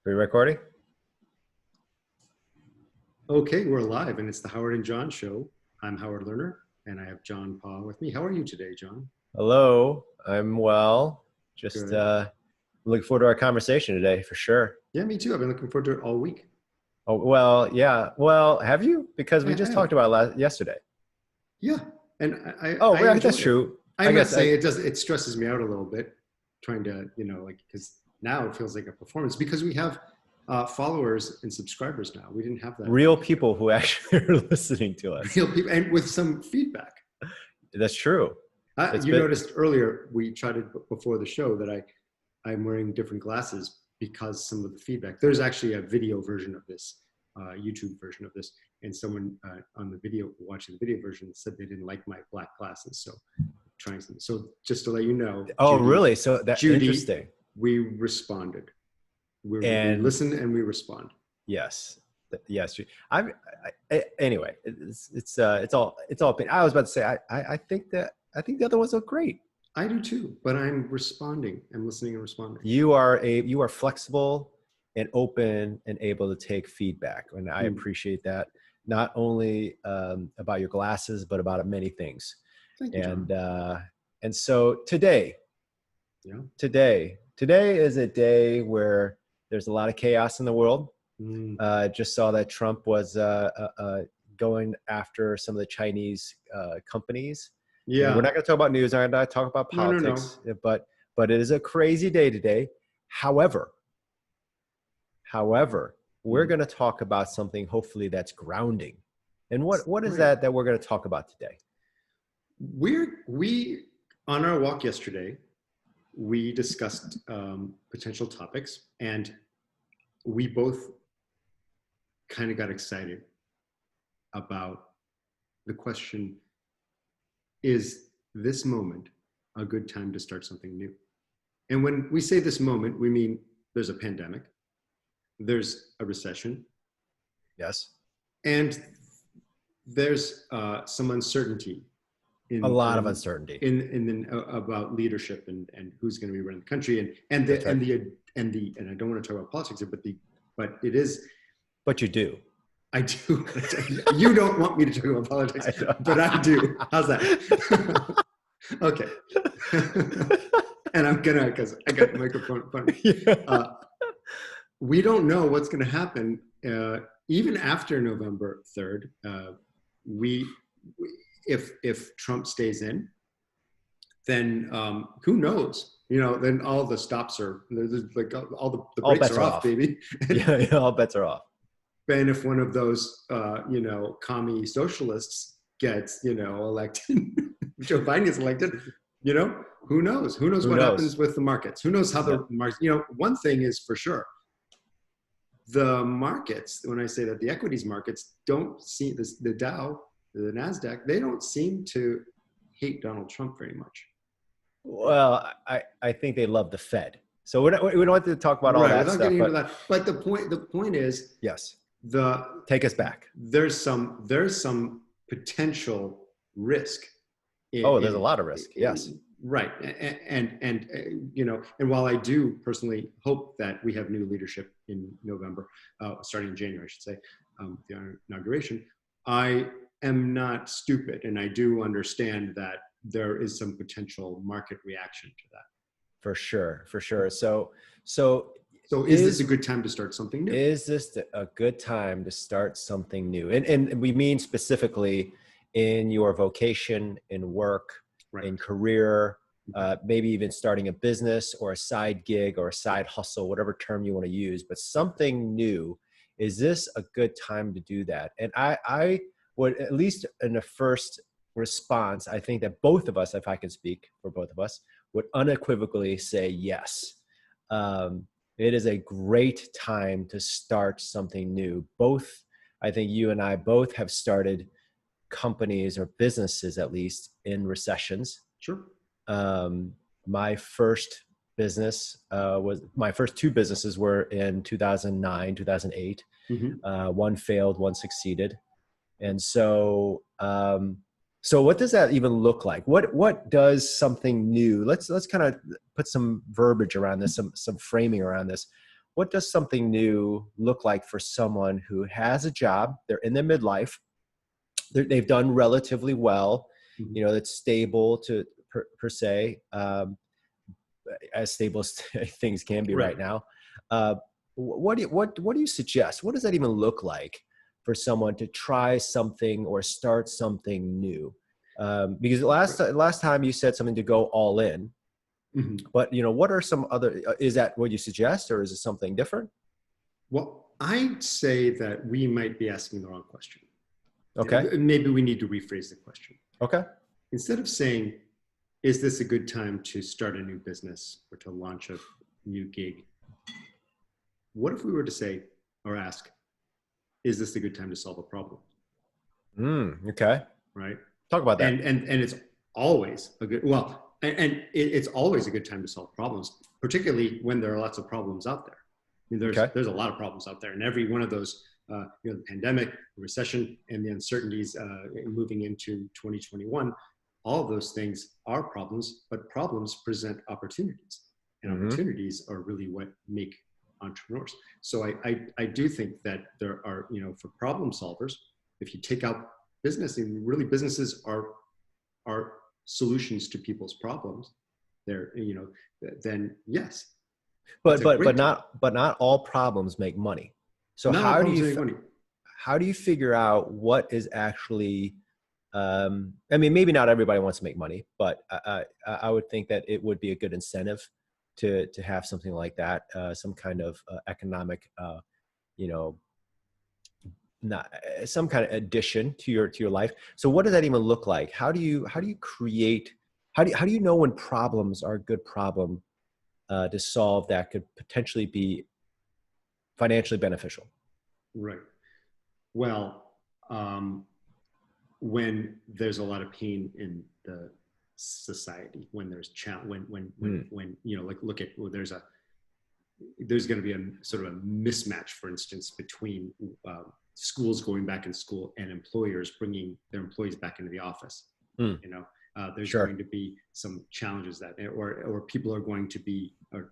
Are we recording? Okay, we're live, and it's the Howard and John show. I'm Howard Lerner, and I have John Pa with me. How are you today, John? Hello, I'm well. Just Good. looking forward to our conversation today for sure. Yeah, me too. I've been looking forward to it all week. Oh, well, yeah. Well, have you? Because we I just have. talked about it yesterday. Yeah, and Oh, I yeah, enjoy that's it. true. I I must guess say it stresses me out a little bit trying to, because now it feels like a performance because we have followers and subscribers now. We didn't have that. real people who actually are listening to us. Real people, and with some feedback. That's true. You noticed earlier we chatted before the show that I'm wearing different glasses because some of the feedback. There's actually a video version of this, YouTube version of this, and someone on the video watching the video version said they didn't like my black glasses. So trying something. So just to let you know. Oh, Judy, really? So that's Judy, interesting. We responded. We listen and we respond. Yes. Yes. Anyway, it's all. I was about to say, I think the other ones look great. I do too, but I'm responding. I'm listening and responding. You are flexible and open and able to take feedback, and I appreciate that. Not only about your glasses, but about many things. Thank you, John. And so today is a day where there's a lot of chaos in the world. Just saw that Trump was going after some of the Chinese companies. Yeah, and we're not going to talk about news. I'm not going to talk about politics. No. But it is a crazy day today. However, we're going to talk about something hopefully that's grounding. And what is that we're going to talk about today? We on our walk yesterday, we discussed potential topics, and we both kind of got excited about the question, is this moment a good time to start something new? And when we say this moment, we mean there's a pandemic, there's a recession. Yes. And there's some uncertainty. A lot of uncertainty about leadership and who's going to be running the country and I don't want to talk about politics here, but it is. But you do. I do. You don't want me to talk about politics, but I do. How's that? Okay. And I'm gonna, because I got the microphone in front of me. Yeah. We don't know what's going to happen even after November 3rd. If Trump stays in, then who knows? Then all the stops are, there's like all the brakes are off, baby. Yeah, all bets are off. And if one of those, commie socialists gets, elected, Joe Biden gets elected, who knows? Who knows what happens with the markets? Who knows how the markets, one thing is for sure. The markets, when I say that, the equities markets don't see this, the Dow, the NASDAQ, they don't seem to hate Donald Trump very much. Well, I think they love the Fed. So we don't want to talk about all that stuff. Getting into that. But the point is, yes. Take us back. There's some potential risk. There's a lot of risk. Yes. Right. And while I do personally hope that we have new leadership in November, starting in January, I should say, the inauguration, I am not stupid, and I do understand that there is some potential market reaction to that. For sure. So is this a good time to start something new? Is this a good time to start something new? And we mean specifically in your vocation, in work, right, in career, maybe even starting a business or a side gig or a side hustle, whatever term you want to use, but something new. Is this a good time to do that? And I would, at least in the first response, I think that both of us, if I can speak for both of us, would unequivocally say yes. It is a great time to start something new. Both, I think you and I both have started companies or businesses, at least, in recessions. Sure. My first business my first two businesses were in 2009, 2008. Mm-hmm. One failed, one succeeded. And so, so what does that even look like? What does something new? Let's kind of put some verbiage around this, some framing around this. what does something new look like for someone who has a job, they're in their midlife, they've done relatively well, that's stable to per se, as stable as things can be right now. What do you suggest? What does that even look like for someone to try something or start something new? Because last time you said something to go all in, but what are some other? Is that what you suggest, or is it something different? Well, I'd say that we might be asking the wrong question. Okay. Maybe we need to rephrase the question. Okay. Instead of saying, is this a good time to start a new business or to launch a new gig? What if we were to say or ask, is this a good time to solve a problem? Okay. Right. Talk about that. And it's always a good, it's always a good time to solve problems, particularly when there are lots of problems out there. I mean, there's a lot of problems out there, and every one of those, the pandemic, the recession, and the uncertainties moving into 2021, all of those things are problems, but problems present opportunities, and opportunities are really what make entrepreneurs. So I do think that there are, for problem solvers, if you take out business, and really businesses are solutions to people's problems, they're, then yes. But not all problems make money. So how do you figure out what is actually, I mean, maybe not everybody wants to make money, but I would think that it would be a good incentive to have something like that, some kind of economic, not some kind of addition to your life. So what does that even look like? How do you create? How do you know when problems are a good problem to solve that could potentially be financially beneficial? Right. Well, when there's a lot of pain in the society, when there's when look at, well, there's going to be a sort of a mismatch, for instance, between schools going back in school and employers bringing their employees back into the office. There's going to be some challenges that, or people are going to be, or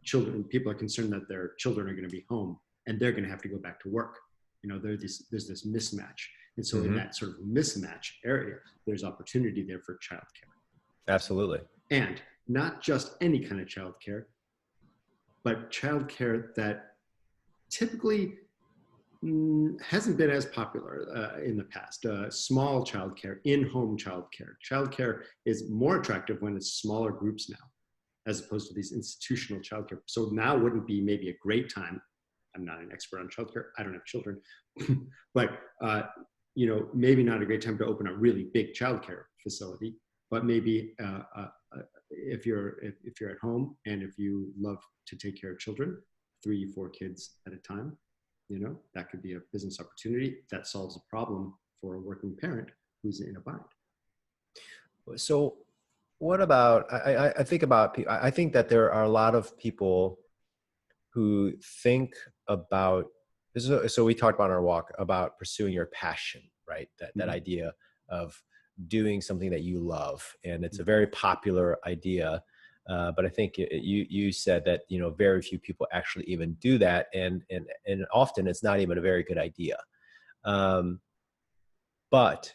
people are concerned that their children are going to be home and they're going to have to go back to work. There's this mismatch. And so in that sort of mismatch area, there's opportunity there for childcare. Absolutely. And not just any kind of childcare, but childcare that typically hasn't been as popular in the past. Small childcare, in-home childcare. Childcare is more attractive when it's smaller groups now, as opposed to these institutional childcare. So now wouldn't be maybe a great time. I'm not an expert on childcare. I don't have children, but maybe not a great time to open a really big childcare facility. But maybe if you're at home and if you love to take care of children, 3-4 kids at a time, that could be a business opportunity that solves a problem for a working parent who's in a bind. So what about, I think about, I think that there are a lot of people who think about, so we talked about on our walk about pursuing your passion, right? That idea of doing something that you love. And it's a very popular idea. But I think you said that, very few people actually even do that. And often it's not even a very good idea. But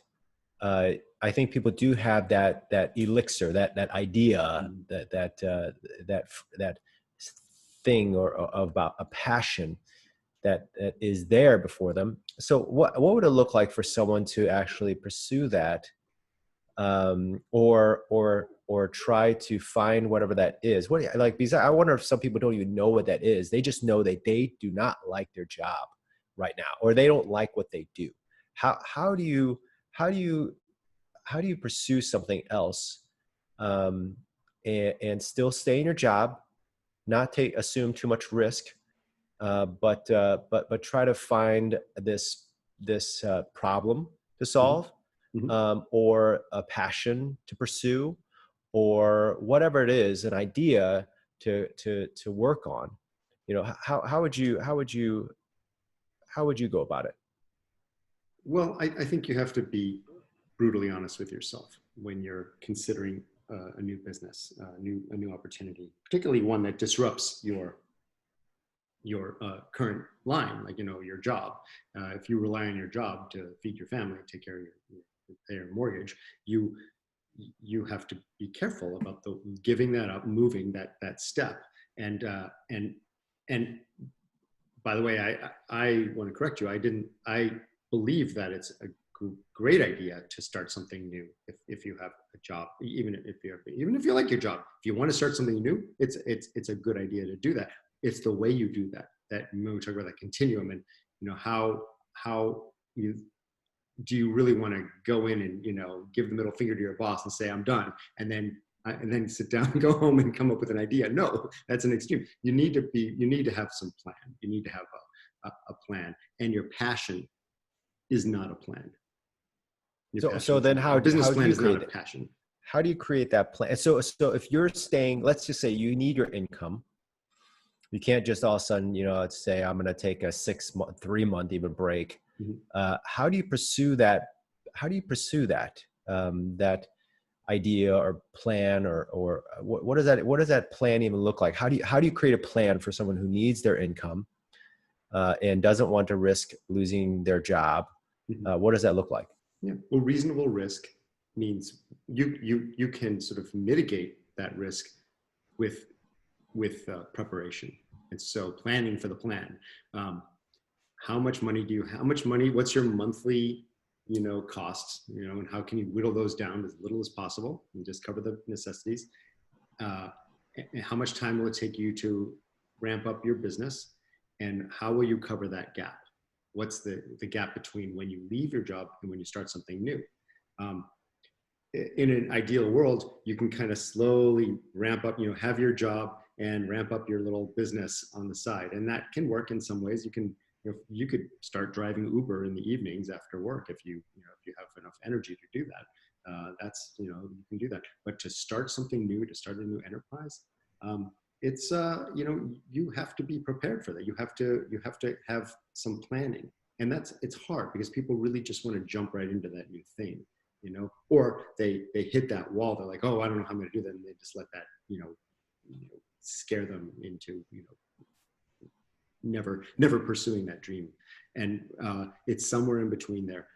I think people do have that elixir, that idea, that thing or about a passion that is there before them. So what would it look like for someone to actually pursue that, or try to find whatever that is? Because I wonder if some people don't even know what that is. They just know that they do not like their job right now, or they don't like what they do. How do you pursue something else, and still stay in your job, not assume too much risk, but try to find this problem to solve, or a passion to pursue, or whatever it is, an idea to work on? How would you go about it? Well, I think you have to be brutally honest with yourself when you're considering a new business, a new opportunity, particularly one that disrupts your your current line, like, your job. If you rely on your job to feed your family, take care of your mortgage, you have to be careful about giving that up, moving that step. And by the way, I want to correct you. I believe that it's a great idea to start something new if you have a job, even if you like your job. If you want to start something new, it's a good idea to do that. It's the way you do that when we talk about that continuum, and how do you really want to go in and give the middle finger to your boss and say I'm done, and then sit down and go home and come up with an idea? No, that's an extreme. You need to have some plan. You need to have a plan, and your passion is not a plan. So then how do you create a passion? How do you create that plan? So if you're staying, let's just say you need your income. You can't just all of a sudden, let's say I'm going to take a 3-month even break. Mm-hmm. How do you pursue that? How do you pursue that idea or plan, or what does that plan even look like? How do you create a plan for someone who needs their income and doesn't want to risk losing their job? Mm-hmm. What does that look like? Yeah. Well, reasonable risk means you can sort of mitigate that risk with preparation. And so planning for the plan. How much money what's your monthly, costs, and how can you whittle those down as little as possible and just cover the necessities? And how much time will it take you to ramp up your business? And how will you cover that gap? What's the gap between when you leave your job and when you start something new? In an ideal world, you can kind of slowly ramp up, have your job and ramp up your little business on the side. And that can work in some ways. You could start driving Uber in the evenings after work if you have enough energy to do that. You can do that. But to start something new, to start a new enterprise, it's you have to be prepared for that. You have to have some planning, and it's hard because people really just want to jump right into that new thing, or they hit that wall. They're like, oh, I don't know how I'm going to do that, and they just let that scare them into never pursuing that dream. And it's somewhere in between there.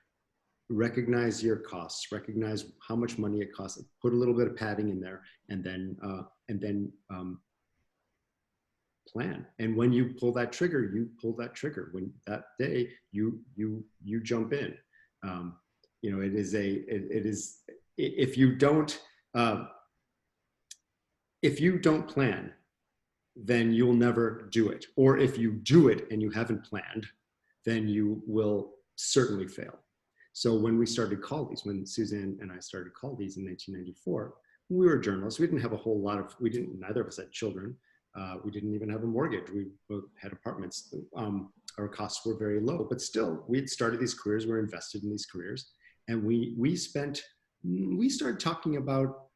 Recognize your costs, recognize how much money it costs, put a little bit of padding in there, and then plan. And when you pull that trigger, when that day you jump in. If you don't plan, then you'll never do it. Or if you do it and you haven't planned, then you will certainly fail. So when we started Caldies, when Suzanne and I started Caldies in 1994, we were journalists. We didn't have a whole lot of, neither of us had children. We didn't even have a mortgage. We both had apartments. Our costs were very low, but still we'd started these careers. We're invested in these careers. And we started talking about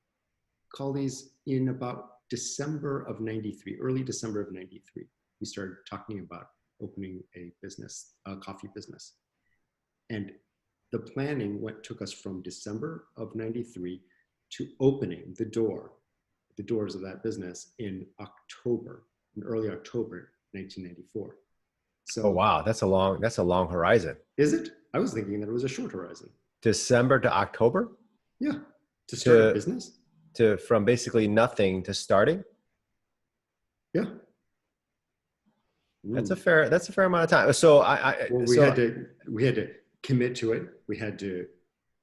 Caldies in about December of 93, early December of 93. We started talking about opening a coffee business. And the planning took us from December of 93 to opening the doors of that business in early October 1994. So, oh wow, that's a long horizon. Is it? I was thinking that it was a short horizon. December to October? Yeah, to start a business. From basically nothing to starting? Yeah. That's a fair amount of time. So we had to commit to it. We had to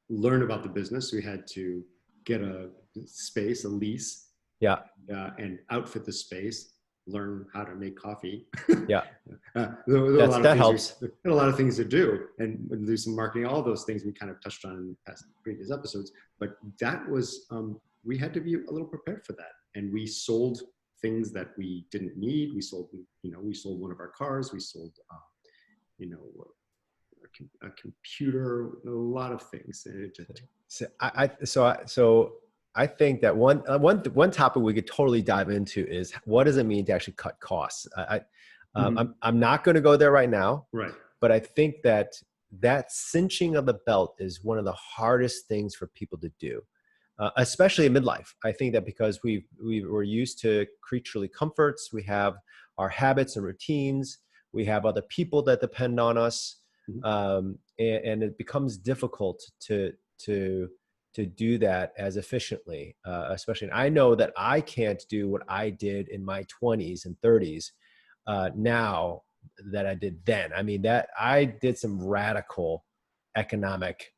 learn about the business. We had to get a space, a lease. Yeah. And outfit the space, learn how to make coffee. Yeah. That helps. There are a lot of things to do and do some marketing, all those things we kind of touched on in past previous episodes. But that was, we had to be a little prepared for that. And we sold things that we didn't need. We sold one of our cars. We sold, a computer, a lot of things. So I think that one topic we could totally dive into is what does it mean to actually cut costs? I'm not going to go there right now, right? But I think that cinching of the belt is one of the hardest things for people to do, especially in midlife. I think that because we're used to creaturely comforts, we have our habits and routines. We have other people that depend on us. And it becomes difficult to do that as efficiently, especially. And I know that I can't do what I did in my 20s and 30s now that I did then. I mean, that I did some radical economic,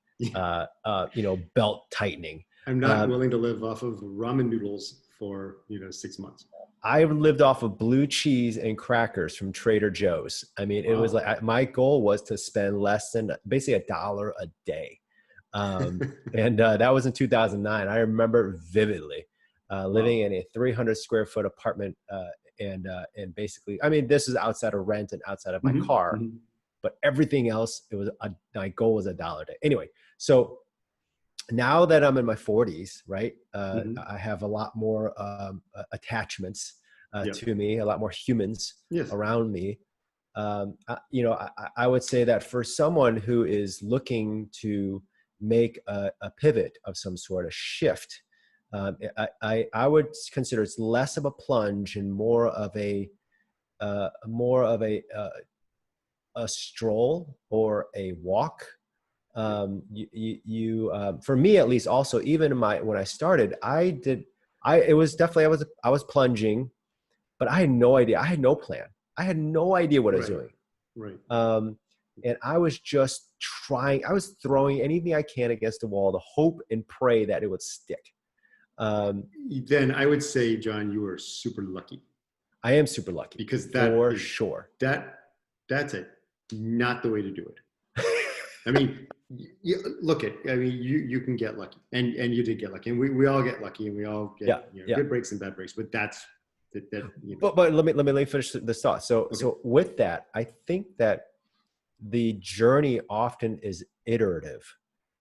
belt tightening. I'm not willing to live off of ramen noodles for 6 months. I lived off of blue cheese and crackers from Trader Joe's. I mean, It was like my goal was to spend less than basically $1 a day. And that was in 2009. I remember vividly living in a 300 square foot apartment. And basically, I mean, this is outside of rent and outside of my car, but everything else, my goal was $1 a day. Anyway, so now that I'm in my 40s, right, I have a lot more attachments to me, a lot more humans around me. I would say that for someone who is looking to make a pivot of some sort, a shift, I would consider it's less of a plunge and more of a stroll or a walk. For me at least, also, even when I started, I was plunging, but I had no idea. I had no plan. I had no idea what I was doing. Right. And I was just trying. I was throwing anything I can against the wall to hope and pray that it would stick. Then I would say, John, you were super lucky. I am super lucky, because sure. That's it. Not the way to do it. I mean, you can get lucky, and you did get lucky, and we all get lucky, and we all get good breaks and bad breaks. But that's that. But let me finish this thought. So with that, I think that the journey often is iterative.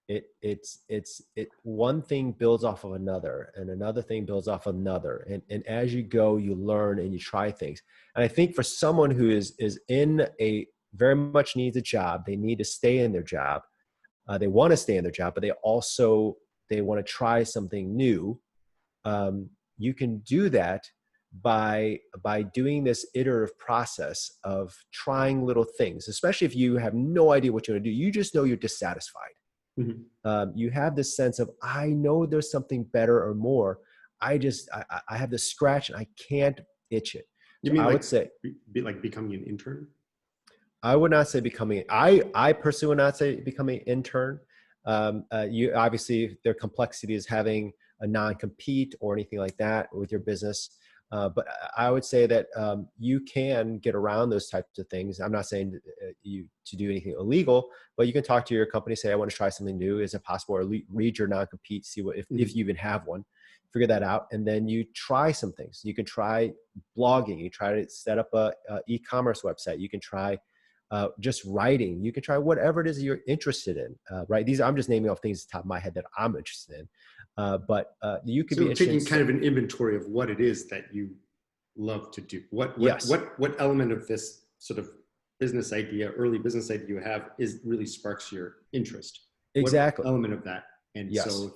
It's one thing builds off of another, and another thing builds off of another, and as you go, you learn and you try things. And I think for someone who is in a very much needs a job, they need to stay in their job. They want to stay in their job, but they want to try something new. You can do that by doing this iterative process of trying little things, especially if you have no idea what you're going to do. You just know you're dissatisfied. You have this sense of, I know there's something better or more. I have this scratch and I can't itch it. You mean I would say like becoming an intern? I would not say becoming. I personally would not say becoming an intern. You obviously, there are complexities having a non-compete or anything like that with your business. But I would say that you can get around those types of things. I'm not saying you to do anything illegal, but you can talk to your company, say, I want to try something new. Is it possible? Or read your non-compete, see if you even have one, figure that out. And then you try some things. You can try blogging. You try to set up a e-commerce website. You can try just writing. You can try whatever it is you're interested in, right? I'm just naming off things at the top of my head that I'm interested in. But you could be taking kind of an inventory of what it is that you love to do. What element of this sort of business idea, early business idea you have really sparks your interest? Exactly. What element of that? And so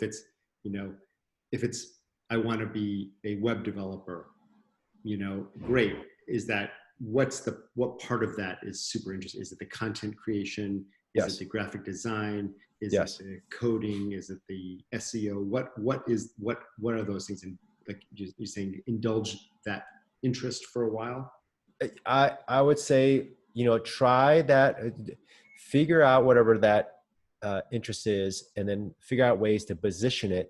if it's I want to be a web developer, great. Is that what part of that is super interesting? Is it the content creation? Is it the graphic design? Is it the coding? Is it the SEO? What are those things? And like you're saying, indulge that interest for a while? I would say, try that, figure out whatever that interest is, and then figure out ways to position it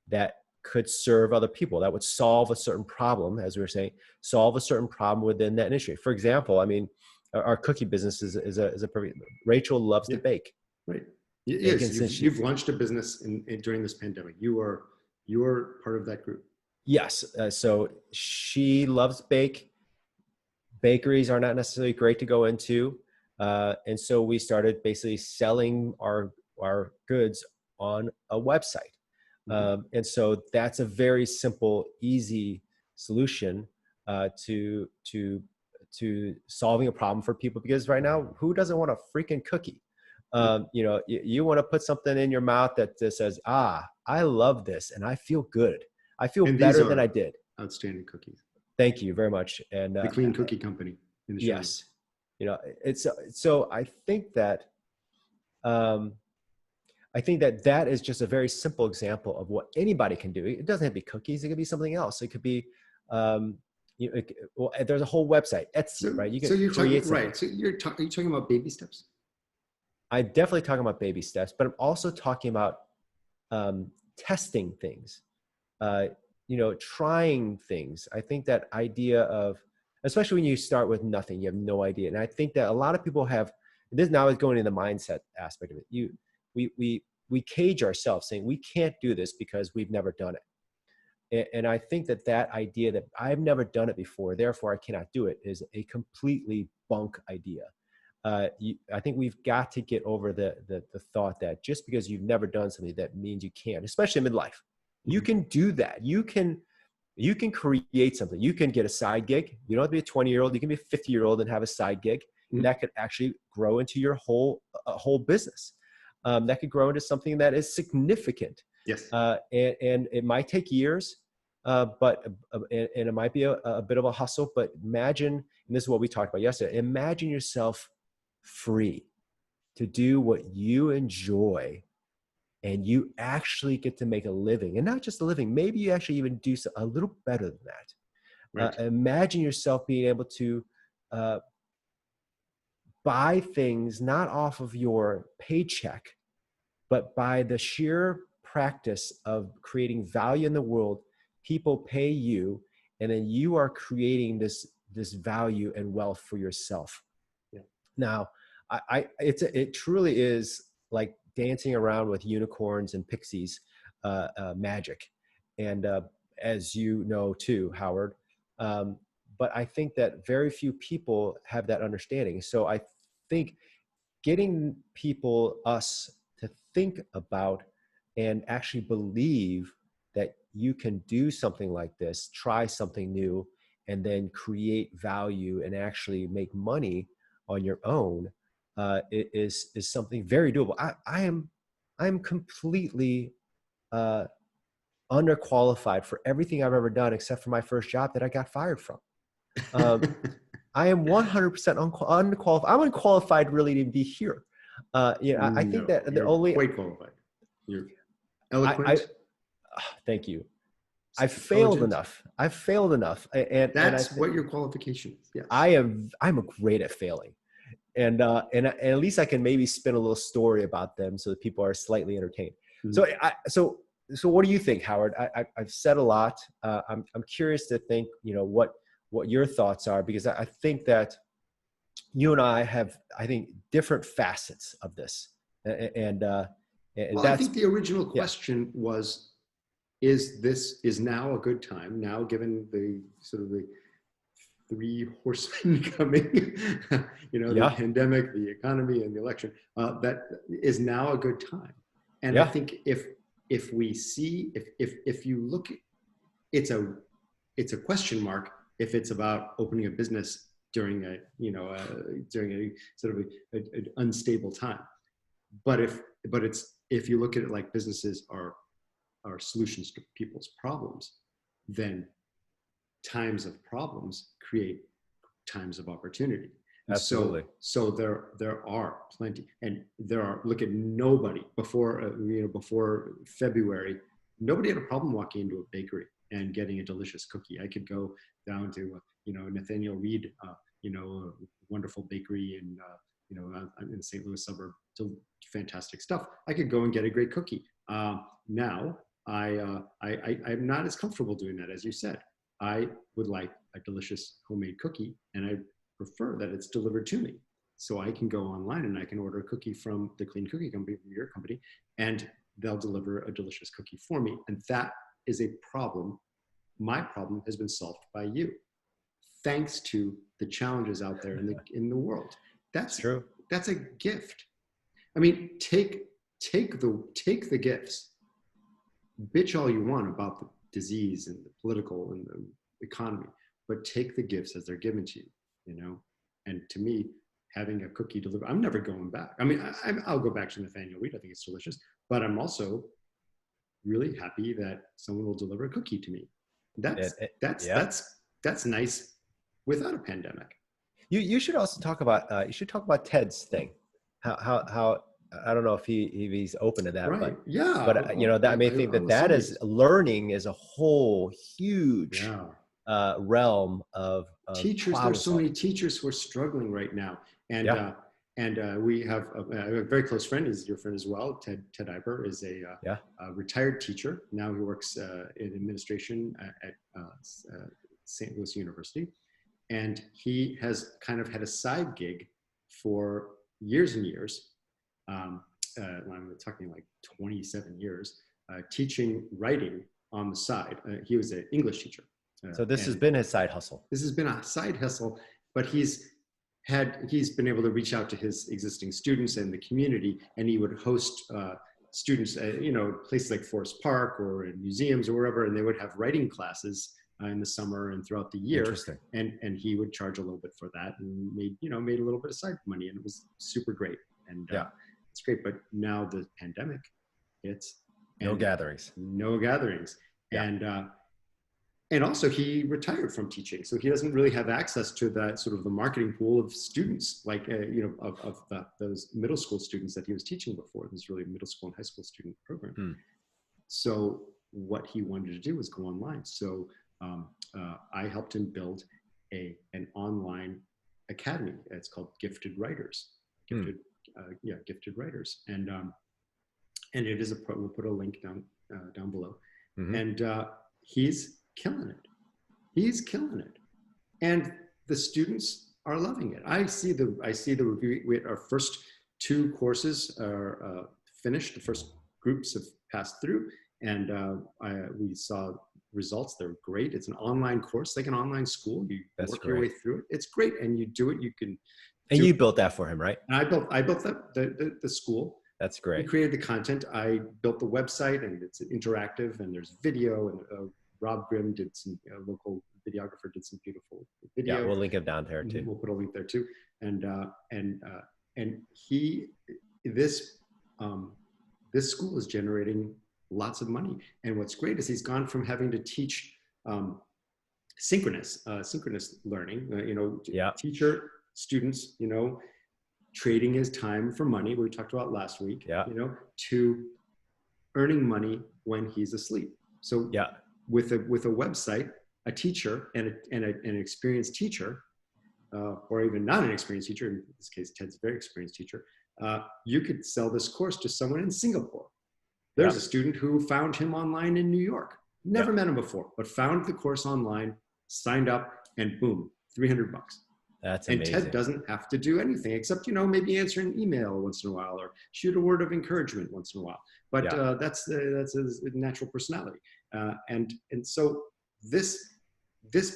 that could serve other people, that would solve a certain problem, as we were saying, solve a certain problem within that industry. For example, I mean, our cookie business is a perfect. Rachel loves to bake. Right. Yes, you've launched a business during this pandemic. You're part of that group. Yes. So she loves bake. Bakeries are not necessarily great to go into. And so we started basically selling our goods on a website. And so that's a very simple, easy solution to solving a problem for people, because right now, who doesn't want a freaking cookie? You want to put something in your mouth that says, I love this and I feel good. I feel better than I did. Outstanding cookies. Thank you very much. And the Clean Cookie Company in the show notes. yes, it's so I think that that is just a very simple example of what anybody can do. It doesn't have to be cookies. It could be something else. It could be, well, there's a whole website, Etsy, right? You So can you're create talking, something. right. So are you talking about baby steps? I'm definitely talking about baby steps, but I'm also talking about testing things, trying things. I think that idea of, especially when you start with nothing, you have no idea. And I think that a lot of people have this. Now is going into the mindset aspect of it. We cage ourselves saying we can't do this because we've never done it. And I think that that idea that I've never done it before, therefore I cannot do it, is a completely bunk idea. I think we've got to get over the thought that just because you've never done something, that means you can't, especially in midlife. You can do that. You can create something. You can get a side gig. You don't have to be a 20-year-old. You can be a 50-year-old and have a side gig. And that could actually grow into your whole business. That could grow into something that is significant. Yes. And it might take years, but it might be a bit of a hustle. But imagine, and this is what we talked about yesterday, imagine yourself free to do what you enjoy, and you actually get to make a living, and not just a living. Maybe you actually even do a little better than that. Right. Imagine yourself being able to buy things not off of your paycheck, but by the sheer practice of creating value in the world. People pay you, and then you are creating this value and wealth for yourself. Yeah. Now, it truly is like dancing around with unicorns and pixies, magic, and as you know too, Howard. But I think that very few people have that understanding. So I think getting us to think about and actually believe that you can do something like this, try something new, and then create value and actually make money on your own, is something very doable. I'm completely underqualified for everything I've ever done, except for my first job that I got fired from. I am 100% unqualified. I'm unqualified really to be here. I think that the only quite qualified. You're eloquent. Thank you. I've failed enough. And that's what your qualification is. Yes. I'm great at failing, and at least I can maybe spin a little story about them so that people are slightly entertained. Mm-hmm. So what do you think, Howard? I've said a lot. I'm curious to think, what your thoughts are, because I think that you and I have, different facets of this. And well, I think the original question was, is now a good time, now given the sort of the three horsemen coming, the pandemic, the economy, and the election, that is now a good time. And I think if we see, if you look, it's a question mark if it's about opening a business during a sort of an unstable time. But if you look at it like businesses are solutions to people's problems, then times of problems create times of opportunity. Absolutely. So there are plenty, and look at nobody before February, nobody had a problem walking into a bakery and getting a delicious cookie. I could go down to Nathaniel Reed, a wonderful bakery in the St. Louis suburb, fantastic stuff. I could go and get a great cookie. Now I'm not as comfortable doing that, as you said. I would like a delicious homemade cookie, and I prefer that it's delivered to me. So I can go online and I can order a cookie from the Clean Cookie Company, from your company, and they'll deliver a delicious cookie for me. And that is a problem. My problem has been solved by you, thanks to the challenges out there in the world. That's true. That's a gift. I mean, take the gifts. Bitch all you want about the disease and the political and the economy, but take the gifts as they're given to you, And to me, having a cookie delivered, I'm never going back. I mean, I'll go back to Nathaniel Reed. I think it's delicious, but I'm also really happy that someone will deliver a cookie to me. That's that's nice without a pandemic. You should also talk about you should talk about Ted's thing. How I don't know if he's open to that, Right. Yeah. but you know, that I may think that that is learning is a whole huge realm of teachers. There's so many teachers who are struggling right now, and we have a very close friend, is your friend as well. Ted Iber is a retired teacher. Now he works in administration at St. Louis University. And he has kind of had a side gig for years and years. I'm talking like 27 years, teaching writing on the side. He was an English teacher. So this has been his side hustle. This has been a side hustle, but he's been able to reach out to his existing students and the community, and he would host students, places like Forest Park or in museums or wherever, and they would have writing classes in the summer and throughout the year. And he would charge a little bit for that, and made a little bit of side money, and it was super great. And it's great. But now the pandemic hits. No gatherings. And also he retired from teaching, so he doesn't really have access to that sort of the marketing pool of students, like those middle school students that he was teaching before. It was really a middle school and high school student program. So what he wanted to do was go online. So I helped him build an online academy. It's called Gifted Writers. Gifted Writers, and it is we'll put a link down below. And he's killing it, and the students are loving it. I see the review. Our first 2 courses are finished. The first groups have passed through, and we saw results. They're great. It's an online course, like an online school. You work your way through it. It's great, and you do it. You can. And you built that for him, right? And I built the school. That's great. We created the content. I built the website, and it's interactive, and there's video, and Rob Grimm did some local videographer did some beautiful video. Yeah, we'll link it down there too. We'll put a link there too. And this school is generating lots of money. And what's great is he's gone from having to teach synchronous learning, teacher, students, trading his time for money, we talked about last week, to earning money when he's asleep. So with a website, a teacher and an experienced teacher, or even not an experienced teacher, in this case, Ted's a very experienced teacher, you could sell this course to someone in Singapore. There's a student who found him online in New York. Never met him before, but found the course online, signed up, and boom, $300. That's amazing. And Ted doesn't have to do anything except, maybe answer an email once in a while or shoot a word of encouragement once in a while. But that's his natural personality. And so this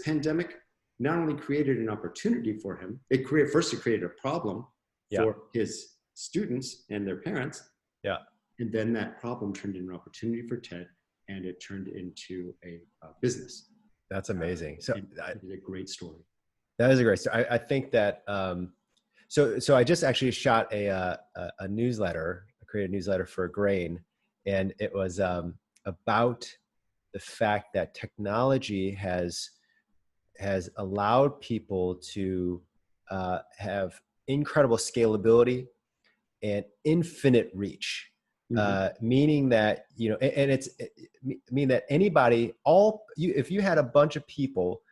pandemic not only created an opportunity for him, it created a problem for his students and their parents. Yeah. And then that problem turned into an opportunity for Ted, and it turned into a business. That's amazing. So it's a great story. That is a great story. I think that, so I just actually shot a newsletter, created a newsletter for Grain, and it was about the fact that technology has allowed people to have incredible scalability and infinite reach. Meaning that, meaning that anybody, if you had a bunch of people,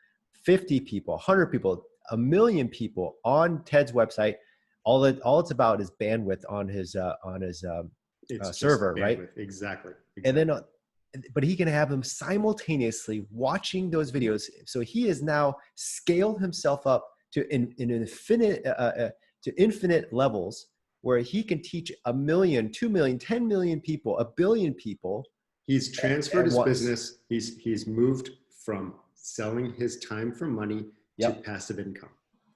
50 people, 100 people, 1 million people on Ted's website, all it's about is bandwidth on his server, right? Exactly. And then, but he can have them simultaneously watching those videos. So he has now scaled himself up to infinite levels, where he can teach 1 million, 2 million, 10 million people, 1 billion people. He's transferred his business. He's moved from selling his time for money to passive income.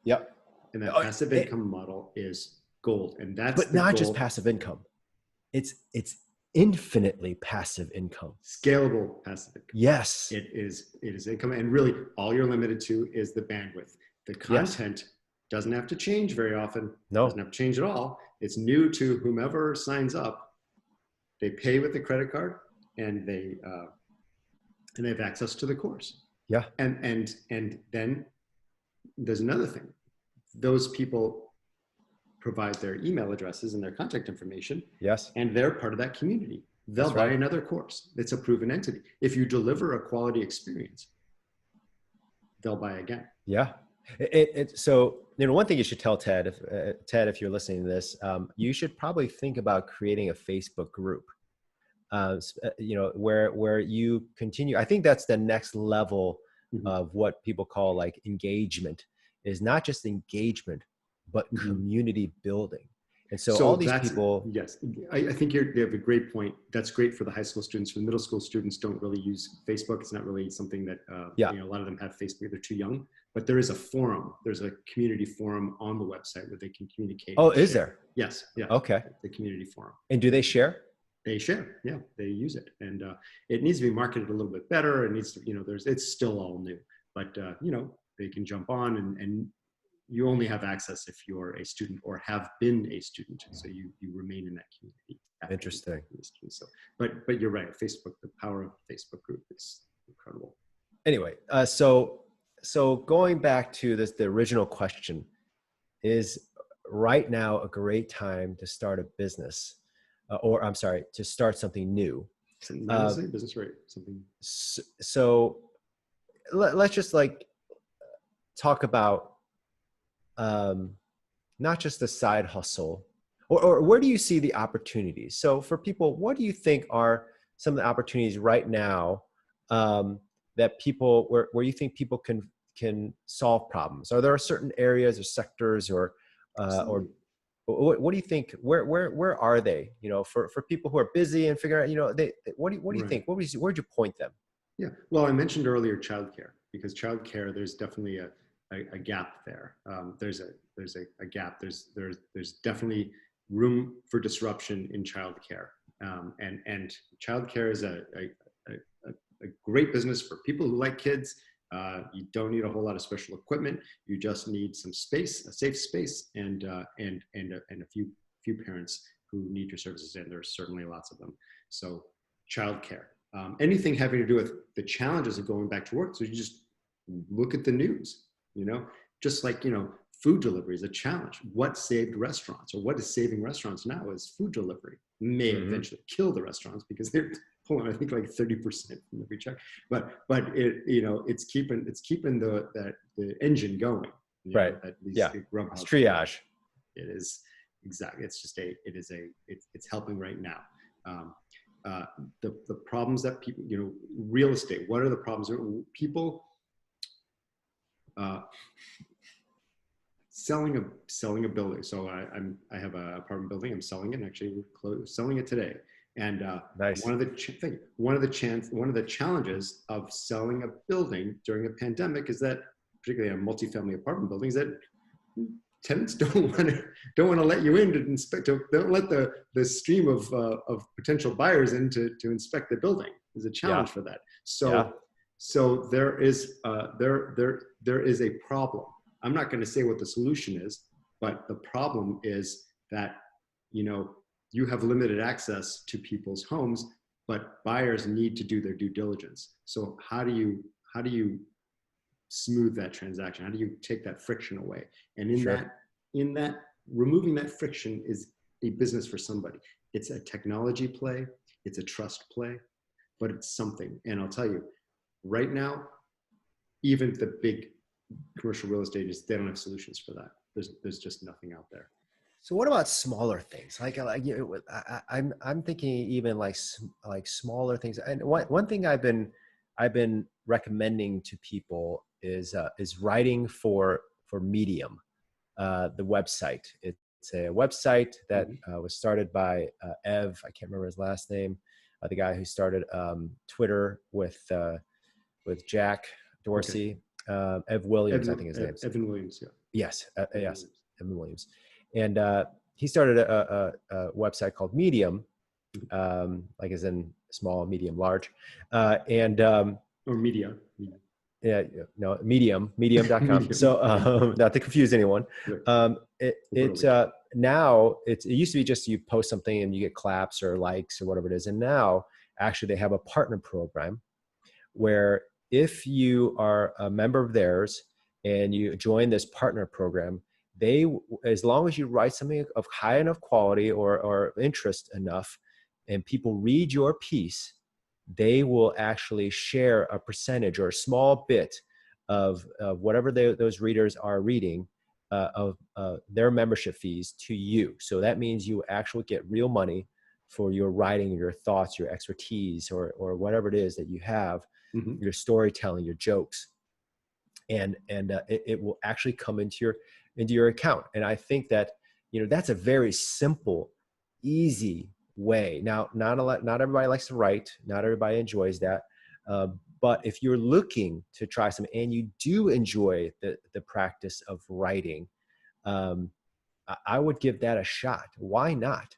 Yep. And that passive income model is gold. And that's but not just passive income. It's infinitely passive income. Scalable passive income. Yes. It is income. And really all you're limited to is the bandwidth. The content doesn't have to change very often. No. Doesn't have to change at all. It's new to whomever signs up. They pay with the credit card, and they have access to the course. Yeah. And then there's another thing. Those people provide their email addresses and their contact information, Yes. and they're part of that community. They'll That's buy right. another course. It's a proven entity. If you deliver a quality experience, they'll buy again. Yeah. So, one thing you should tell Ted, if you're listening to this, you should probably think about creating a Facebook group, where you continue. I think that's the next level Mhm. of what people call like engagement, is not just engagement, but Mhm. community building. And so So all these that's, people, yes, I think you have a great point. That's great for the high school students. For the middle school students, don't really use Facebook. It's not really something that, yeah. a lot of them have Facebook. They're too young, but there is a forum. There's a community forum on the website where they can communicate. Oh, and is share. there? Yes. Yeah. Okay. The community forum. And do they share? They share. Yeah, they use it. And it needs to be marketed a little bit better. It needs to, it's still all new, but they can jump on, and you only have access if you're a student or have been a student. So you remain in that community. Interesting. So, but you're right. Facebook, the power of Facebook group is incredible. Anyway, so going back to the original question, is right now a great time to start a business, to start something new? Not necessarily business, right? Something. So let's just like talk about not just the side hustle, or where do you see the opportunities? So for people, what do you think are some of the opportunities right now that people, where you think people can solve problems? Are there certain areas or sectors or what do you think? Where are they? For people who are busy and figure out, what do you think? Where'd you point them? Yeah. Well, I mentioned earlier childcare, because childcare, there's definitely a gap there. There's a gap. There's definitely room for disruption in childcare, and childcare is a great business for people who like kids. You don't need a whole lot of special equipment. You just need some space, a safe space, and a few parents who need your services, and there's certainly lots of them. So childcare. Anything having to do with the challenges of going back to work. So you just look at the news, just like, food delivery is a challenge. What saved restaurants, or what is saving restaurants now, is food delivery. May eventually kill the restaurants because they're pulling, I think, like 30% from every check. But it's keeping the engine going. Right. It's triage. It is exactly. It's helping right now. The problems that people, real estate, what are the problems? People selling a building. So I have an apartment building. I'm selling it, and actually we're selling it today. And nice. One of the challenges of selling a building during a pandemic is that, particularly on multifamily apartment buildings, that tenants don't want to let you in to inspect. Don't let the stream of potential buyers in to inspect the building. There's a challenge for that. So there is a problem. I'm not going to say what the solution is, but the problem is that you have limited access to people's homes, but buyers need to do their due diligence. So how do you smooth that transaction? How do you take that friction away? And in that removing that friction is a business for somebody. It's a technology play, it's a trust play, but it's something. And I'll tell you, right now, even the big commercial real estate agents, they don't have solutions for that. There's just nothing out there. So what about smaller things? I'm thinking even like smaller things. And one thing I've been recommending to people is writing for Medium, the website. It's a website that was started by Ev. I can't remember his last name. The guy who started Twitter with Jack Dorsey. Ev Williams, I think his name is. Evan Williams, yeah. Yes, yes, Evan Williams. And he started a website called Medium, like as in small, medium, large, or media. Yeah, no, medium.com. So not to confuse anyone. Now it used to be just you post something and you get claps or likes or whatever it is. And now actually they have a partner program where if you are a member of theirs and you join this partner program, as long as you write something of high enough quality or interest enough, and people read your piece, they will actually share a percentage or a small bit of whatever those readers are reading of their membership fees to you. So that means you actually get real money for your writing, your thoughts, your expertise, or whatever it is that you have, your storytelling, your jokes, and it will actually come into your account. And I think that, that's a very simple, easy way. Now, not everybody likes to write. Not everybody enjoys that. But if you're looking to try some, and you do enjoy the practice of writing, I would give that a shot. Why not?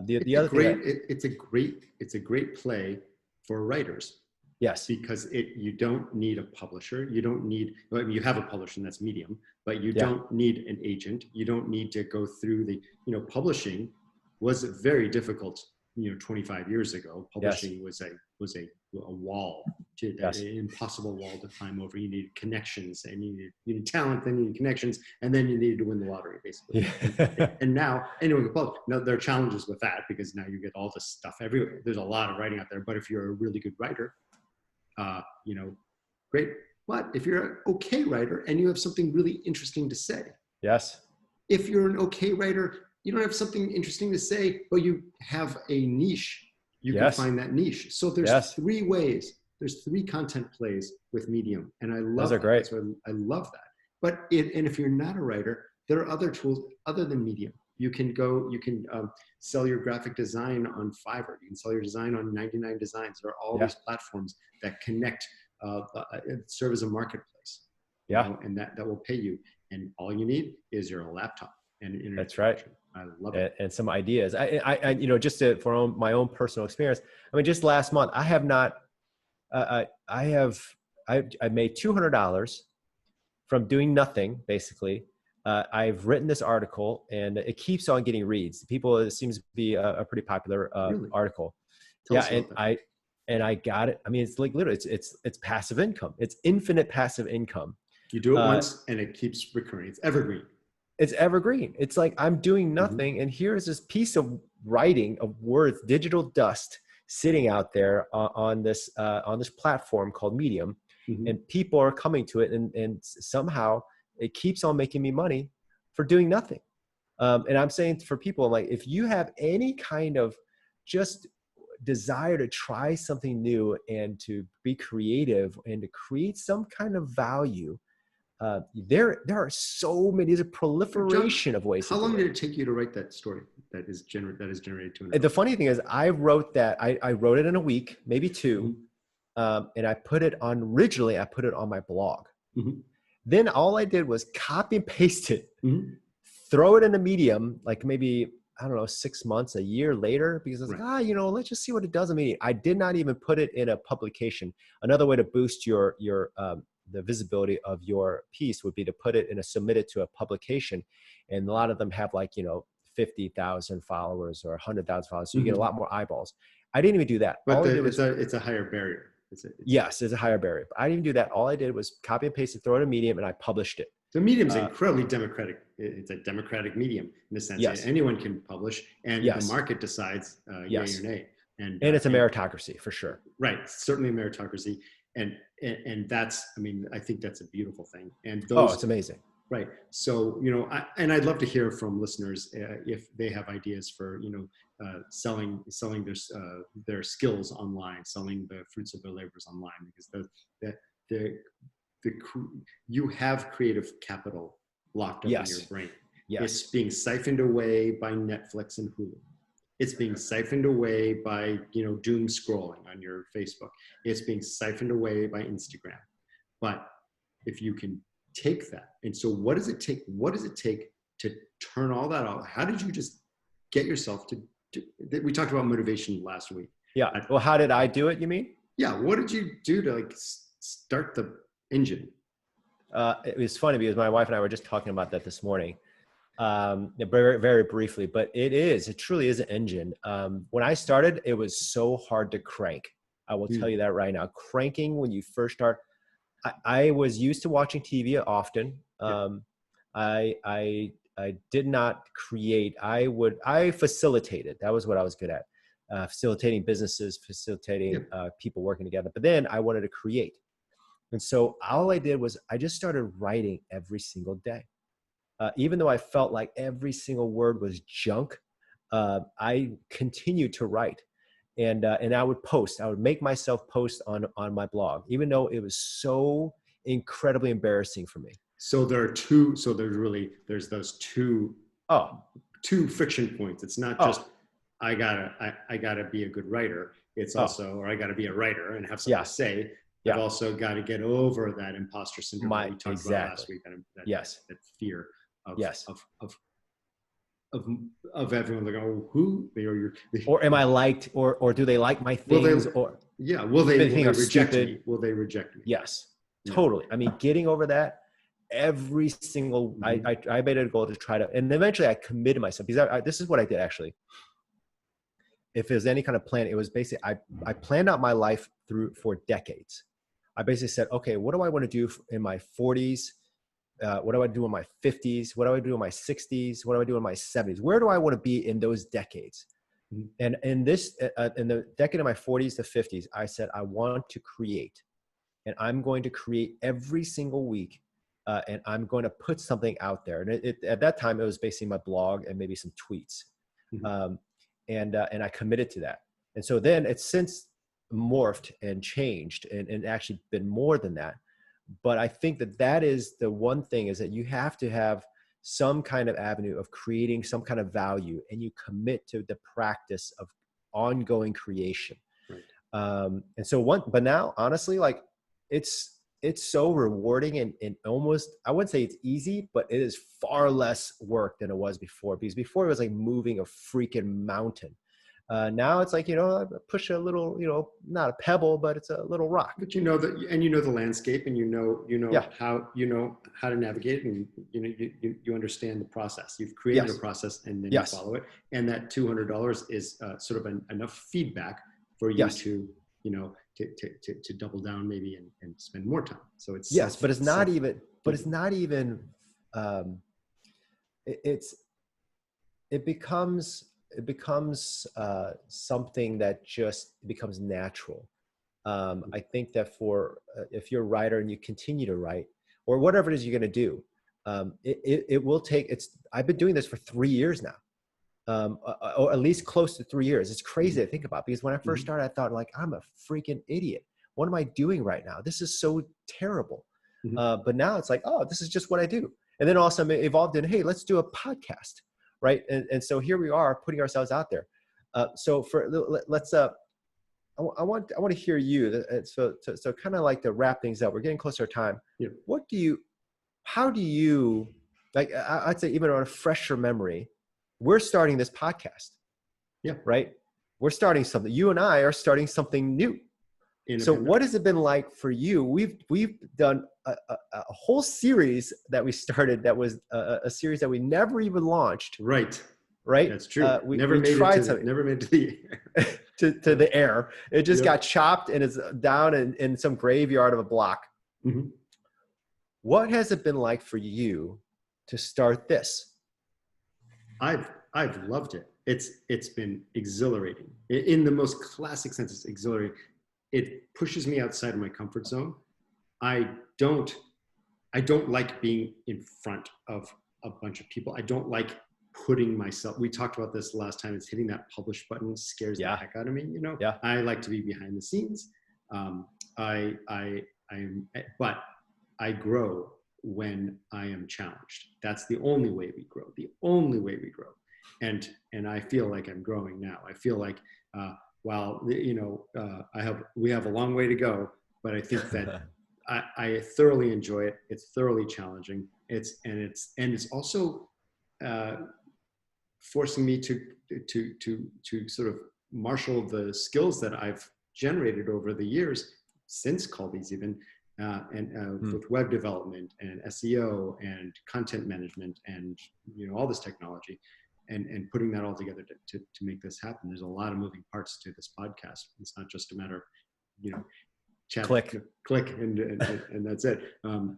It's a great play for writers. Yes. Because you don't need a publisher. You don't need, you have a publisher, and that's Medium, but you don't need an agent. You don't need to go through publishing was very difficult, 25 years ago. Publishing was a wall, an impossible wall to climb over. You needed connections, and you needed talent, then you needed connections, and then you needed to win the lottery, basically. And now anyone can publish. Now there are challenges with that, because now you get all this stuff everywhere. There's a lot of writing out there, but if you're a really good writer, great. But if you're an okay writer and you have something really interesting to say, yes. If you're an okay writer, you don't have something interesting to say, but you have a niche, you can find that niche. So there's 3 ways. There's 3 content plays with Medium, and I love those are great. I love that. But and if you're not a writer, there are other tools other than Medium. You can sell your graphic design on Fiverr. You can sell your design on 99 Designs. There are all these platforms that connect, serve as a marketplace. And that will pay you. And all you need is your laptop and an internet. That's right. I love it. And some ideas. I just for my own personal experience. I mean, just last month, I made $200 from doing nothing, basically. I've written this article, and it keeps on getting reads. It seems to be a pretty popular article. And I got it. I mean, it's like literally, it's passive income. It's infinite passive income. You do it once, and it keeps recurring. It's evergreen. It's evergreen. It's like I'm doing nothing, and here's this piece of writing, of words, digital dust, sitting out there on this platform called Medium, and people are coming to it, and somehow it keeps on making me money for doing nothing. And I'm saying for people, like, if you have any kind of just desire to try something new and to be creative and to create some kind of value, there are so many. There's a proliferation of ways. How long did it take you to write that story that is generated $200? The funny thing is, I wrote it in a week, maybe 2, and I put it on my blog. Then all I did was copy and paste it, throw it in a Medium, like maybe, I don't know, 6 months, a year later, because I was like, let's just see what it does in Medium. I did not even put it in a publication. Another way to boost the visibility of your piece would be to submit it to a publication. And a lot of them have 50,000 followers or 100,000 followers. So you get a lot more eyeballs. I didn't even do that. But it's a higher barrier. Yes, it's a higher barrier. But I didn't even do that. All I did was copy and paste it, throw it in Medium, and I published it. So Medium's incredibly democratic. It's a democratic medium in the sense that anyone can publish, and the market decides yay or nay. And it's a meritocracy for sure. Right, certainly a meritocracy, and that's, I mean, I think that's a beautiful thing. And it's amazing. Right. So, I'd love to hear from listeners if they have ideas for, selling their skills online, selling the fruits of their labors online, because you have creative capital locked up in your brain. It's being siphoned away by Netflix and Hulu. It's being siphoned away by, doom scrolling on your Facebook. It's being siphoned away by Instagram. But if you can take that, and so what does it take? What does it take to turn all that off? How did you just get yourself to we talked about motivation last week. Yeah. Well, how did I do it, you mean? Yeah. What did you do to start the engine? It was funny because my wife and I were just talking about that this morning, very, very briefly, but it truly is an engine. When I started, it was so hard to crank. I will tell you that right now. Cranking when you first start, I was used to watching TV often. Yeah. I did not create. I facilitated. That was what I was good at. Facilitating businesses, Yeah. facilitating people working together. But then I wanted to create. And so all I did was I just started writing every single day. Even though I felt like every single word was junk, I continued to write. And I would post. I would make myself post on my blog, even though it was so incredibly embarrassing for me. So there are two. So there's those Oh, two friction points. It's not just oh, I gotta be a good writer. It's oh, also, or I gotta be a writer and have something yeah, to say. I've yeah. also got to get over that imposter syndrome that we talked about last week. Yes, That fear of yes. of of of of everyone like, oh, who they are, Or am I liked, or do they like my will things, they, or yeah, do they will think they I'm reject me? stupid? Will they reject me? Yes, Yeah. totally. I mean, getting over that every single, Mm-hmm. I made it a goal to try to, and eventually I committed myself, because this is what I did actually. If there's any kind of plan, it was basically, I planned out my life for decades. I basically said, okay, what do I want to do in my 40s? What do I do in my 50s? What do I do in my 60s? What do I do in my 70s? Where do I want to be in those decades? Mm-hmm. And in the decade of my 40s to 50s, I said, I want to create, and I'm going to create every single week. And I'm going to put something out there. And at that time, it was basically my blog and maybe some tweets. Mm-hmm. And I committed to that. And so then it's since morphed and changed, and actually been more than that. But I think that is the one thing, is that you have to have some kind of avenue of creating some kind of value, and you commit to the practice of ongoing creation. Right. But now, honestly, like it's so rewarding, and almost, I wouldn't say it's easy, but it is far less work than it was before, because before it was like moving a freaking mountain. Now it's like, push a little, not a pebble, but it's a little rock. But you know that, and you know the landscape, and Yeah. how to navigate it, and you understand the process. You've created Yes. a process, and then Yes. you follow it. And that $200 is sort of enough feedback for you Yes. to to double down maybe and spend more time. So it's Yes, but it's not even. But it's giving. not even. Um, it becomes something that just becomes natural. I think that for if you're a writer and you continue to write, or whatever it is you're going to do, it will take. I've been doing this for 3 years now, or at least close to 3 years. It's crazy to think about, because when I first started, I thought, like, I'm a freaking idiot. What am I doing right now? This is so terrible. But now it's like, oh, this is just what I do. And then also it evolved in, hey, let's do a podcast, right? And so here we are, putting ourselves out there. So let's I want to hear you. So kind of like to wrap things up. We're getting closer to time. Yeah. How do you, like, I'd say even on a fresher memory, we're starting this podcast. Yeah. Right. We're starting something. You and I are starting something new. So what has it been like for you? We've done a whole series that we started that was a series that we never even launched. Right. Right. That's true. We never made tried it to the air. to the air. It just got chopped, and it's down in some graveyard of a block. Mm-hmm. What has it been like for you to start this? I've loved it. It's been exhilarating. In the most classic sense, it's exhilarating. It pushes me outside of my comfort zone. I don't like being in front of a bunch of people. I don't like putting myself, we talked about this last time, it's hitting that publish button scares the heck out of me. I like to be behind the scenes. But I grow when I am challenged. That's the only way we grow. And I feel like I'm growing now. I feel like, we have a long way to go, but I think that I thoroughly enjoy it. It's thoroughly challenging. It's also forcing me to sort of marshal the skills that I've generated over the years since Colby's even, with web development and SEO and content management and all this technology. And putting that all together to make this happen. There's a lot of moving parts to this podcast. It's not just a matter of, chat, Click. click, and that's it.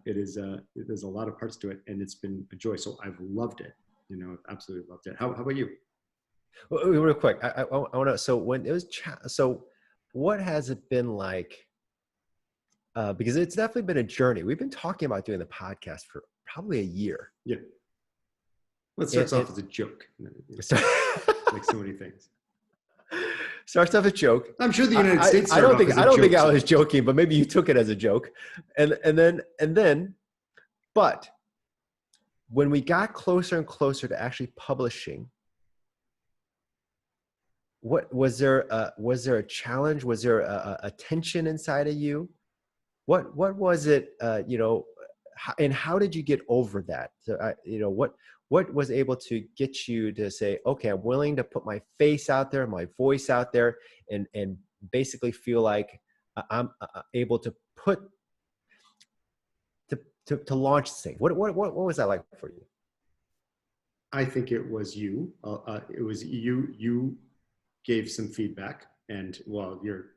It is, there's a lot of parts to it, and it's been a joy. So I've loved it. I've absolutely loved it. How about you? Real quick, I want to. So when it was, so what has it been like? Because it's definitely been a journey. We've been talking about doing the podcast for probably a year. Yeah. Well, it starts off as a joke, like so many things. Starts off as a joke. I'm sure the United States. I don't think I was joking, but maybe you took it as a joke, and then, but when we got closer and closer to actually publishing, what was there? Was there a challenge? Was there a tension inside of you? What was it? And how did you get over that? So, what was able to get you to say, okay, I'm willing to put my face out there, my voice out there, and basically feel like I'm able to put to launch this thing. What was that like for you? I think it was you. It was you. You gave some feedback, and well, you're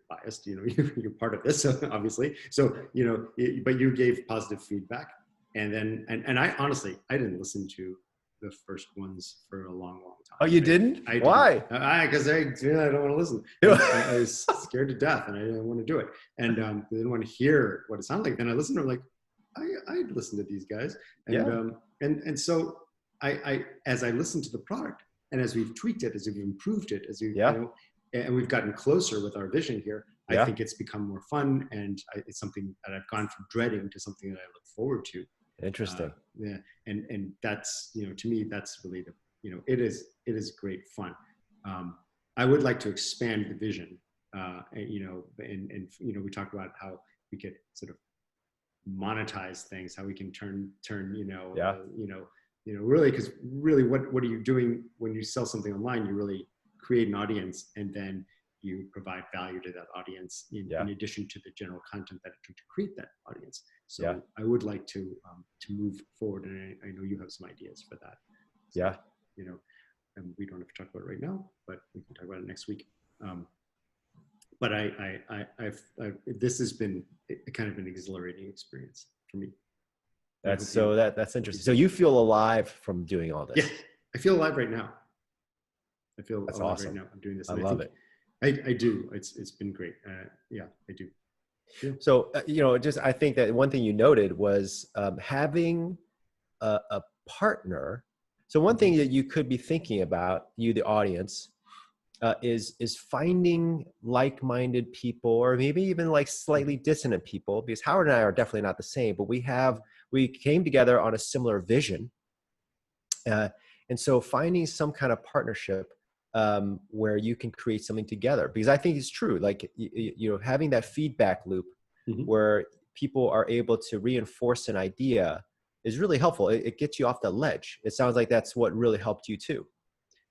biased. You're part of this, obviously. So but you gave positive feedback, and then and I honestly I didn't listen to the first ones for a long time. Oh, you didn't? Why? Because I don't want to listen. I was scared to death, and I didn't want to do it, and I didn't want to hear what it sounded like. Then I listened to it, like I'd listen to these guys, and and so I as I listened to the product, and as we've tweaked it, as we've improved it, as we and we've gotten closer with our vision here, I think it's become more fun, and it's something that I've gone from dreading to something that I look forward to. Interesting. And that's to me that's really the it is great fun. I would like to expand the vision, and we talked about how we could sort of monetize things, how we can turn really, because really what are you doing when you sell something online? You really create an audience, and then you provide value to that audience in addition to the general content that it took to create that audience. So I would like to move forward, and I know you have some ideas for that. So, and we don't have to talk about it right now, but we can talk about it next week. But this has been kind of an exhilarating experience for me. That's interesting. So you feel alive from doing all this? Yeah, I feel alive right now. I feel that's alive awesome. right now. I'm doing this. I love it. I do. It's been great. I do. Yeah. So I think that one thing you noted was having a partner. So one thing that you could be thinking about, you the audience, is finding like-minded people, or maybe even like slightly dissonant people, because Howard and I are definitely not the same, but we came together on a similar vision, and so finding some kind of partnership where you can create something together, because I think it's true, like having that feedback loop where people are able to reinforce an idea is really helpful. It gets you off the ledge. It sounds like that's what really helped you too.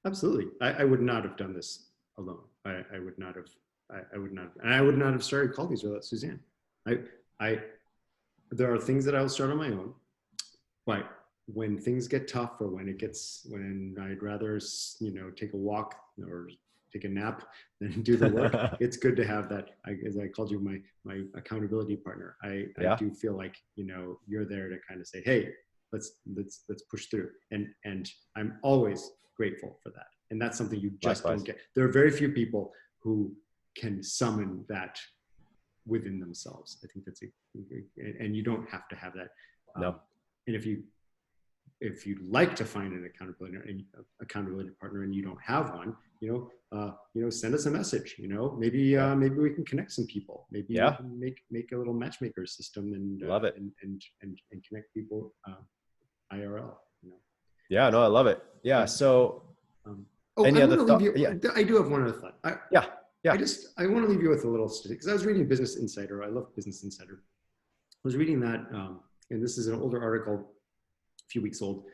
Absolutely. I would not have done this alone. I would not have, and I would not have started Call These without Suzanne. There are things that I'll start on my own, but when things get tough, or when I'd rather, take a walk or take a nap than do the work, it's good to have that, as I called you, my accountability partner. I do feel like, you're there to kind of say, hey, let's push through. And I'm always grateful for that. And that's something you just don't get. There are very few people who can summon that within themselves. I think that's and you don't have to have that. No. And if you'd like to find an accountability partner and you don't have one, send us a message. Maybe we can connect some people. Maybe we can make a little matchmaker system and love it and connect people IRL. Yeah, no, I love it. Yeah. So, any other thought? I do have one other thought. I want to leave you with a little statistic, because I was reading Business Insider. I love Business Insider. I was reading that, and this is an older article, a few weeks old.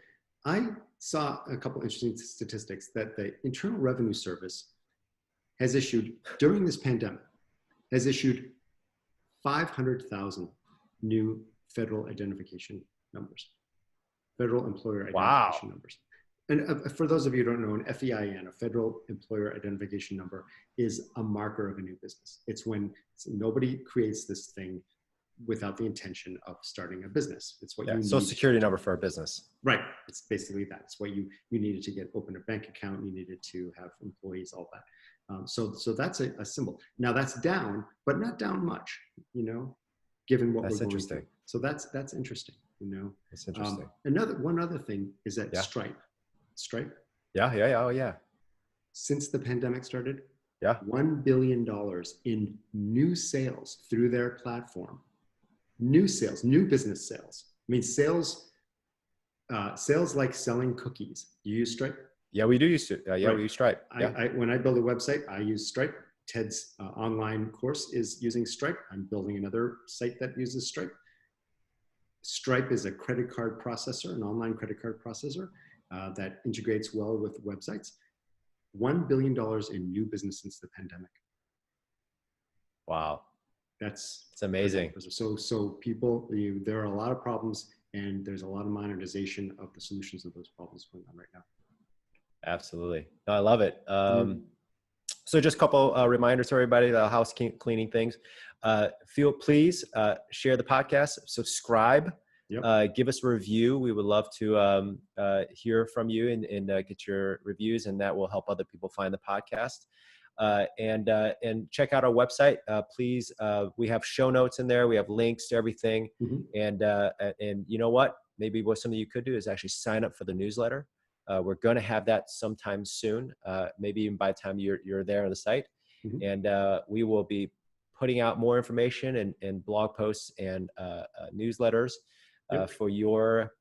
I saw a couple interesting statistics that the Internal Revenue Service has issued during this pandemic, has issued 500,000 new federal identification numbers, federal employer identification numbers. And for those of you who don't know, an FEIN, a Federal Employer Identification Number, is a marker of a new business. It's when nobody creates this thing without the intention of starting a business. It's what you need. Social security number for a business. Right. It's basically that. It's what you needed to open a bank account. You needed to have employees, all that. So that's a symbol. Now that's down, but not down much, given what we're going through. So that's interesting, That's interesting. One other thing is that Stripe. Yeah. Oh, yeah. Since the pandemic started, $1 billion in new sales through their platform. New sales, new business sales. I mean, sales like selling cookies. You use Stripe? Yeah, we do use it. We use Stripe. When I build a website, I use Stripe. Ted's online course is using Stripe. I'm building another site that uses Stripe. Stripe is a credit card processor, an online credit card processor that integrates well with websites. $1 billion in new business since the pandemic. Wow. It's amazing. So people, there are a lot of problems, and there's a lot of monetization of the solutions of those problems going on right now. Absolutely. No, I love it. So just a couple reminders to everybody, the house cleaning things. Please share the podcast, subscribe, give us a review. We would love to hear from you and get your reviews, and that will help other people find the podcast. And check out our website. Please, we have show notes in there. We have links to everything. And you know what? Maybe what some of you could do is actually sign up for the newsletter. We're going to have that sometime soon, maybe even by the time you're there on the site. And we will be putting out more information and blog posts and newsletters for your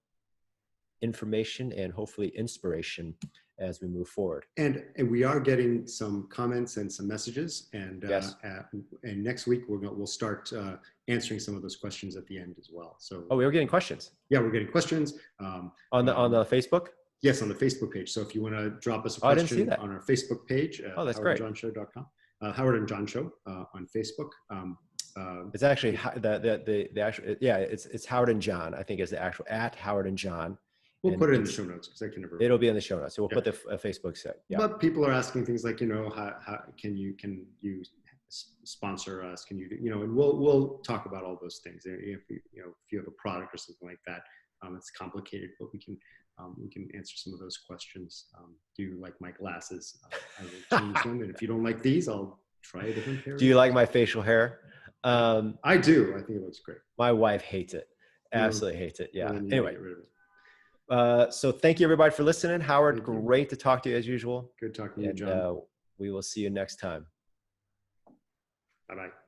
information and hopefully inspiration as we move forward. And we are getting some comments and some messages, and and next week we'll start answering some of those questions at the end as well. So we were getting questions. Yeah, we're getting questions on the Facebook. Yes, on the Facebook page. So if you want to drop us a question on our Facebook page, that's great. HowardandJohnShow.com, Howard and John Show on Facebook. It's actually the actual, it's Howard and John, I think is the actual @, Howard and John. We'll put it in the show notes because I can never. It'll be in the show notes. So we'll put the Facebook site. Yeah. But people are asking things like, how can you sponsor us? Can you and we'll talk about all those things. If you have a product or something like that, it's complicated, but we can answer some of those questions. Do you like my glasses? I will change them, and if you don't like these, I'll try a different pair. Do you like my facial hair? I do. I think it looks great. My wife hates it. Absolutely hates it. Yeah. Anyway. So thank you everybody for listening. Howard, great to talk to you as usual. Good talking to you, John. We will see you next time. Bye-bye.